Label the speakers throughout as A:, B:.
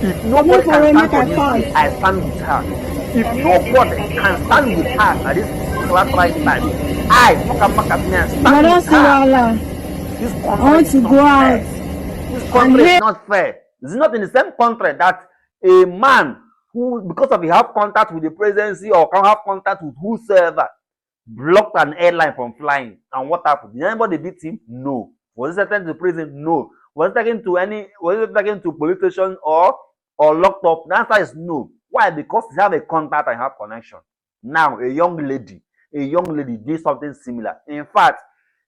A: If nobody can stand for this day, I stand with her. If nobody can stand with her at this right time, I stand with her. This country is not fair. This country is not fair. It's not in the same country that a man who, because of he have contact with the presidency or can have contact with whosoever, blocked an airline from flying. And what happened? Did anybody beat him? No. Was he taken to prison? No. Was he taken to police station or locked up? The answer is no. Why? Because he have a contact and have connection. Now, a young lady did something similar. In fact,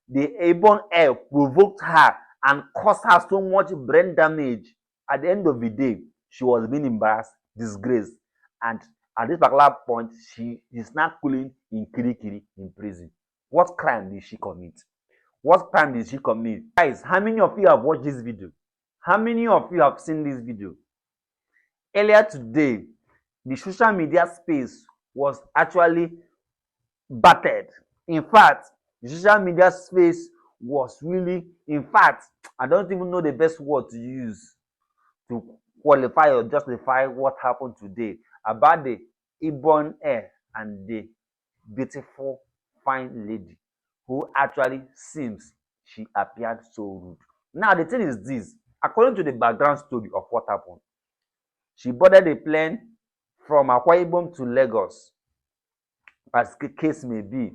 A: the Ibom air provoked her and caused her so much brain damage. At the end of the day, she was being embarrassed, disgraced, and at this particular point, she is now cooling in Kirikiri in prison. What crime did she commit? What crime did she commit? Guys, how many of you have watched this video? How many of you have seen this video? Earlier today, the social media space was actually battered. In fact, the social media space was really, in fact, I don't even know the best word to use to qualify or justify what happened today about the Ibom air and the beautiful, fine lady who actually seems she appeared so rude. Now, the thing is this, according to the background story of what happened, she boarded a plane from Akwa Ibom to Lagos, as the case may be.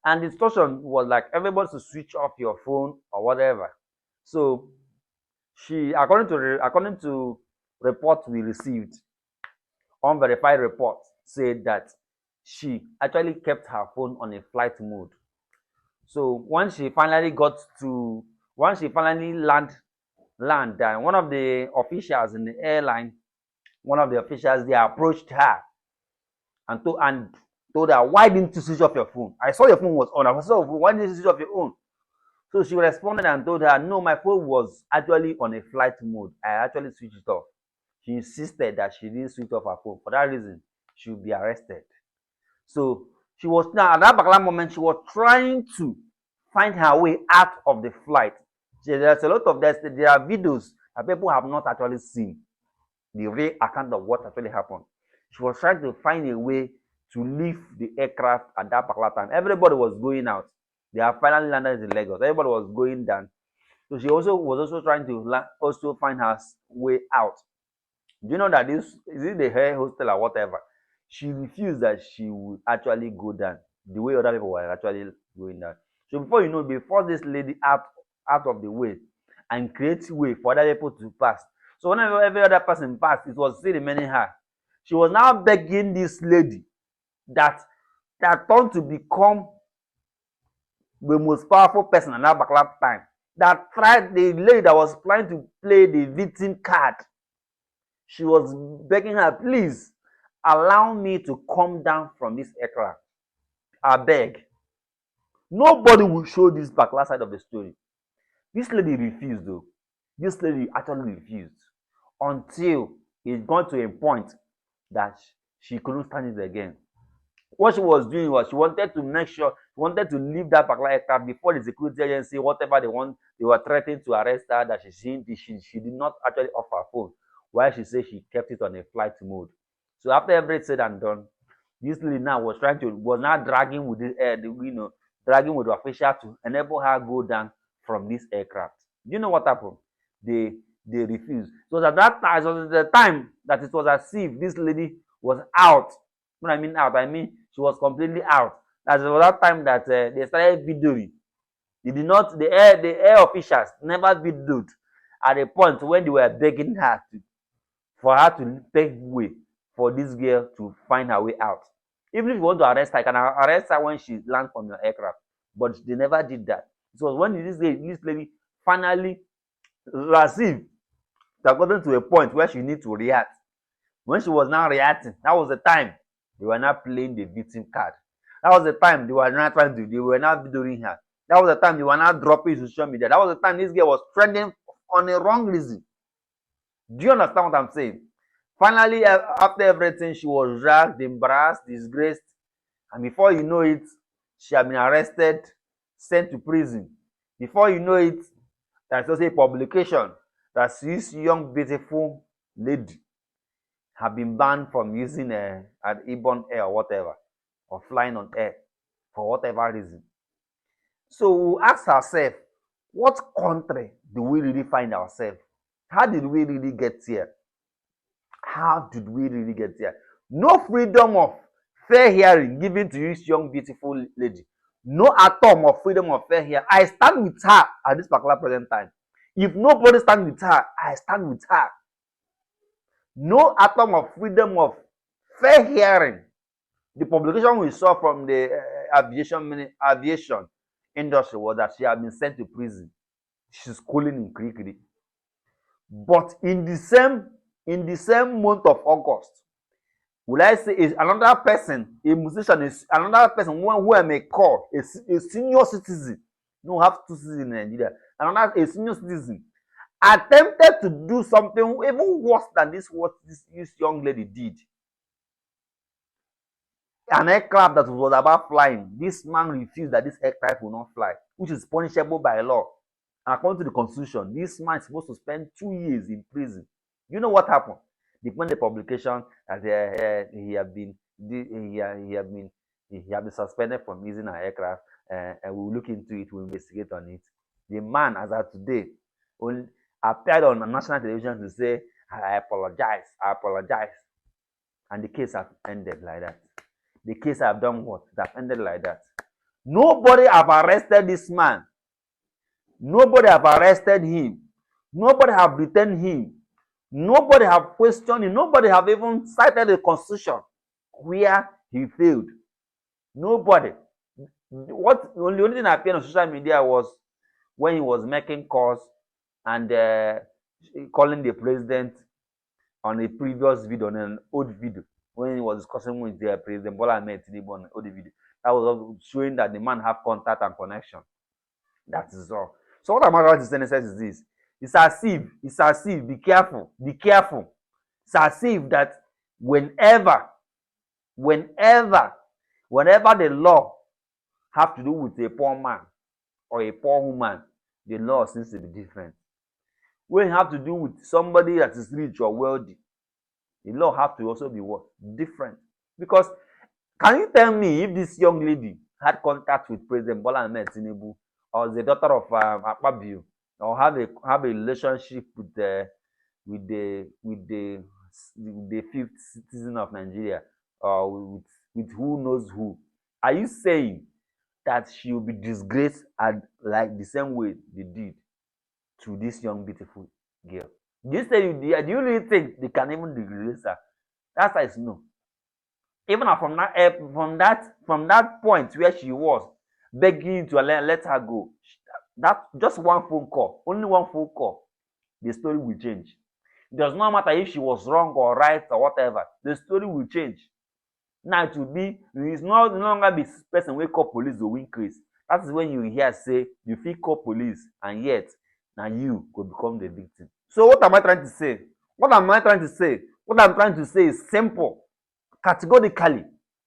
A: And the instruction was like everybody to switch off your phone or whatever. So she, according to reports we received, unverified reports said that she actually kept her phone on a flight mode. So once she finally land, one of the officials in the airline, they approached her and told her, why didn't you switch off your phone? I saw your phone was on. I saw your phone. Why didn't you switch off your phone? So she responded and told her, no, my phone was actually on a flight mode. I actually switched it off. She insisted that she didn't switch off her phone. For that reason, she will be arrested. So she was now, at that particular moment, she was trying to find her way out of the flight. There's a lot of this. There are videos that people have not actually seen the real account of what actually happened. She was trying to find a way to leave the aircraft at that particular time. Everybody was going out. They have finally landed in Lagos. Everybody was going down. So she was also trying to find her way out. Do you know that this is it the air hostel or whatever? She refused that she would actually go down the way other people were actually going down. So before this lady out of the way and create way for other people to pass. So whenever every other person passed, it was still remaining her. She was now begging this lady that turned to become the most powerful person at that particular time. That tried the lady that was planning to play the victim card. She was begging her, please allow me to come down from this aircraft. I beg. Nobody will show this particular side of the story. This lady refused though. This lady actually refused until it got to a point that she couldn't stand it again. What she was doing was she wanted to make sure, she wanted to leave that particular aircraft before the security agency, whatever they were threatening to arrest her, that she did not actually off her phone, while she said she kept it on a flight mode. So after everything said and done, this lady now was now dragging with dragging with the official to enable her go down from this aircraft. Do you know what happened? They refused. So at that time, it was the time that it was as if this lady was out. When I mean out, I mean she was completely out. That was that time that they started videoing. The air officials never videoed at a point when they were begging her for her to pave way for this girl to find her way out. Even if you want to arrest her, you can arrest her when she lands from your aircraft. But they never did that. It was when this lady finally received that gotten to a point where she need to react. When she was now reacting, that was the time they were not playing the victim card. That was the time they were not videoing her. That was the time they were not dropping social media. That was the time this girl was trending on a wrong reason. Do you understand what I'm saying? Finally, after everything, she was dragged, embarrassed, disgraced, and before you know it, she had been arrested, sent to prison. Before you know it, there's also a publication that this young, beautiful lady have been banned from using an Ibom air or whatever, or flying on air for whatever reason. So we ask ourselves, what country do we really find ourselves? How did we really get here? How did we really get here? No freedom of fair hearing given to this young, beautiful lady. No atom of freedom of fair hearing. I stand with her at this particular present time. If nobody stands with her, I stand with her. No atom of freedom of fair hearing. The publication we saw from the aviation industry was that she had been sent to prison. She's schooling in Kirikiri. But in the same month of August, will I say is another person, a musician, is another person who I may call a senior citizen. No, have two citizens in Nigeria. Another a senior citizen attempted to do something even worse than this what this young lady did. An aircraft that was about flying, this man refused that this aircraft will not fly, which is punishable by law. And according to the constitution, this man is supposed to spend 2 years in prison. You know what happened? They put the publication that he had been suspended from using an aircraft, and we'll look into it, we'll investigate on it. The man, as of today, only appeared on national television to say, I apologize, and the case has ended like that. The case have done what? It have ended like that. Nobody have arrested this man. Nobody have arrested him. Nobody have detained him. Nobody have questioned him. Nobody have even cited the constitution where he failed. Nobody. The only thing that appeared on social media was when he was making calls and calling the president on a previous video, on an old video, when he was discussing with the President Bola Ahmed Tinubu on an old video. That was showing that the man have contact and connection. That is all. So what I'm about to say is this. It's as if, be careful. It's as if that whenever the law have to do with a poor man or a poor woman, the law seems to be different. When you have to do with somebody that is rich or wealthy, the law have to also be what? Different. Because can you tell me if this young lady had contact with President Bola Ahmed Tinubu, or the daughter of Akpabio, or have a relationship with the fifth citizen of Nigeria, or with who knows who? Are you saying that she will be disgraced like the same way they did to this young beautiful girl? Do you really think they can even disgrace her? That's why it's no. Even from that point where she was begging to let her go, that just one phone call, only one phone call, the story will change. It does not matter if she was wrong or right or whatever, the story will change. Now it will be, it's no longer be person wey call police go win case. That is when you hear say you fit call police and yet na you go become the victim. So what am I trying to say? What I'm trying to say is simple. Categorically,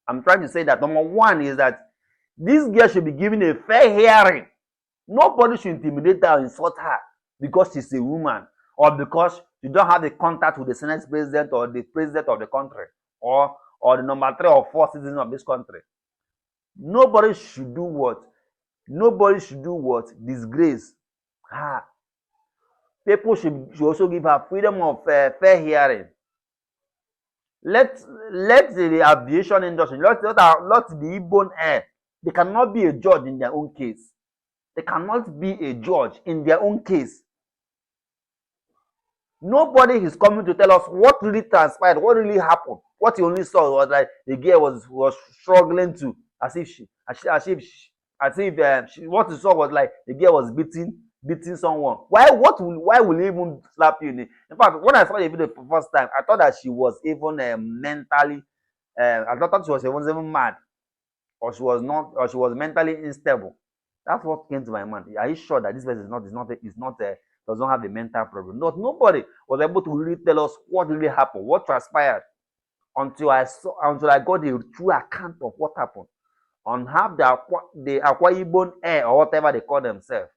A: I'm trying to say that number one is that this girl should be given a fair hearing. Nobody should intimidate her or insult her because she's a woman, or because you don't have a contact with the Senate president or the president of the country, or the number 3 or 4 citizens of this country. Nobody should do what? Disgrace her. People should also give her freedom of fair hearing. Let the aviation industry, let the Ibom air, they cannot be a judge in their own case. They cannot be a judge in their own case. Nobody is coming to tell us what really transpired, what really happened. What you only saw was like the girl was struggling to, what you saw was like the girl was beating someone. Why will he even slap you? In fact, when I saw the video for the first time, I thought that she was even mentally, I thought she was even mad, or she was not, or she was mentally unstable. That's what came to my mind. Are you sure that this person does not have a mental problem? Nobody was able to really tell us what really happened, what transpired, until I got the true account of what happened, on how the Akwa Ibom air, or whatever they call themselves,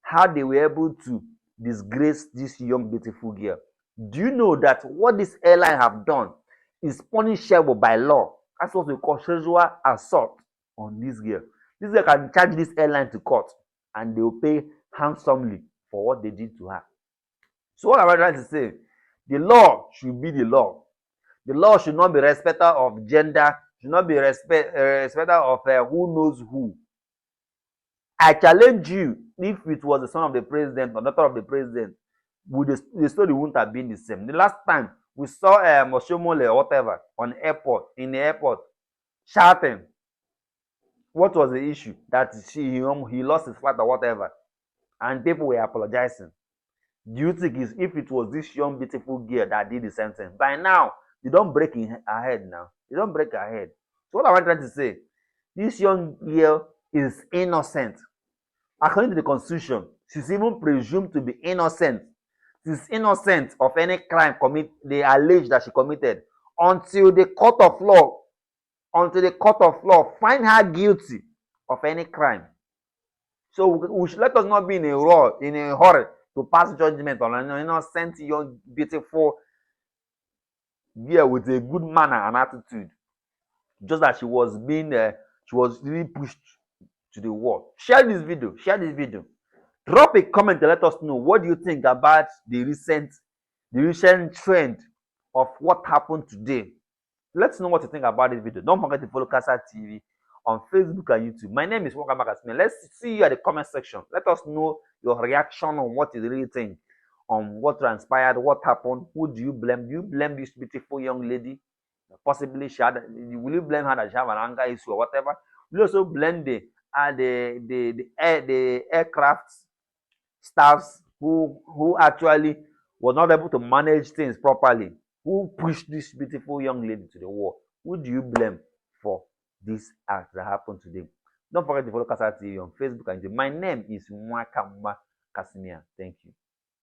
A: how they were able to disgrace this young beautiful girl. Do you know that what this airline have done is punishable by law? That's what we call sexual assault on this girl. This girl can charge this airline to court and they will pay handsomely for what they did to her. So what am I trying to say? The law should be the law. The law should not be respecter of gender, should not be respecter of who knows who. I challenge you, if it was the son of the president or daughter of the president, would the story wouldn't have been the same. The last time we saw Oshomole or whatever on airport, in the airport, shouting. What was the issue? That he lost his flight or whatever, and people were apologizing. Do you think if it was this young beautiful girl that did the same thing, by now they don't break in her head now. They don't break her head. So what am I trying to say? This young girl is innocent. According to the constitution, she's even presumed to be innocent. She's innocent of any crime they allege that she committed until the court of law, find her guilty of any crime. So we should, let us not be in a hurry to pass judgment on an innocent young beautiful girl with a good manner and attitude, just that she was really pushed to the wall. Share this video. Drop a comment and let us know what do you think about the recent trend of what happened today. Let's know what you think about this video. Don't forget to follow Casa TV on Facebook and YouTube. My name is Wakama Kasime. Let's see you at the comment section. Let us know your reaction on what you really think, on what transpired, what happened. Who do you blame? Do you blame this beautiful young lady? Possibly will you blame her that she have an anger issue or whatever? Will you also blame the aircraft staffs who actually was not able to manage things properly, who pushed this beautiful young lady to the wall? Who do you blame for this act that happened today? Don't forget to follow Casa TV on Facebook and YouTube. My name is Mwakama Kasimia. Thank you.